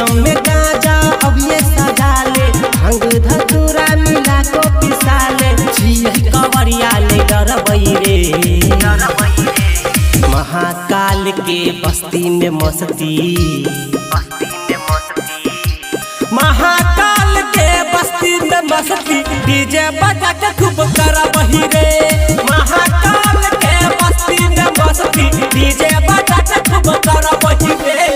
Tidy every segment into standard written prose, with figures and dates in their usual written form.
चिलम में गाजा अब ये सजा ले, भांग धतूरा मिला को पिसा ले, छी कवरिया ले डरबई रे। महाकाल के बस्ती में मस्ती, महाकाल के बस्ती में मस्ती, डीजे बजा के खूब करबही रे। महाकाल के बस्ती में मस्ती, डीजे बजा के खूब करबही रे।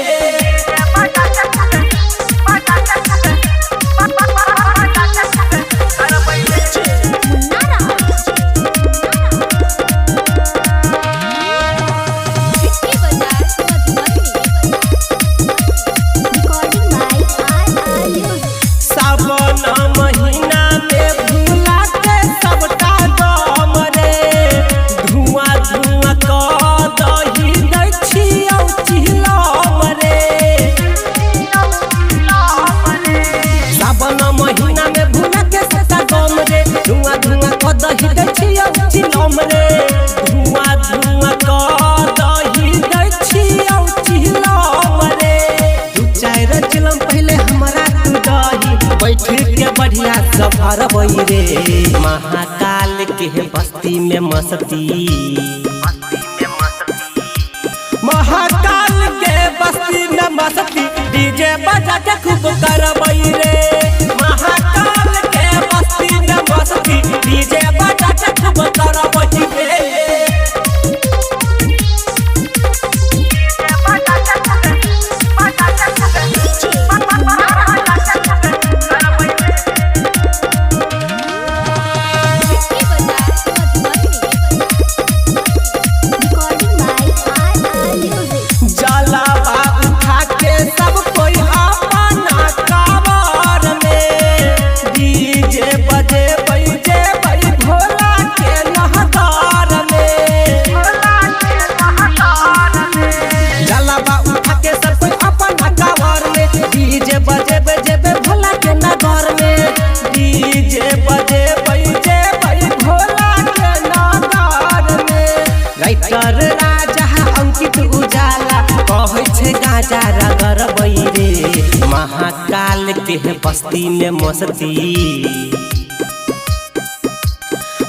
धुआं धुआं क दही दै छियौ चिलम रे, धुआं धुआं क दही दै छियौ चिलम रे। दू चार चिलम पहले हमरा तू दही, बैठ के बढ़िया सफरबई रे। महाकाल के बस्ती में मस्ती, महाकाल के बस्ती में मस्ती, डीजे बजा के खूब करबई रे। महाकाल के बस्ती में मस्ती, डीजे बजा के खूब करबई रे। राइटर राजा अंकित उजाला कहै छे गाजा रगरबई रे। महाकाल के बस्ती में मस्ती,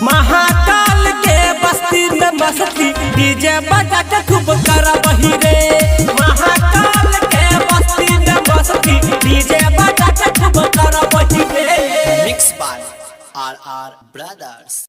महाकाल के बस्ती में मस्ती, डीजे बजा के खूब करबही रे। महाकाल के बस्ती में मस्ती, डीजे बजा के खूब करबही रे। Mix by RR brothers.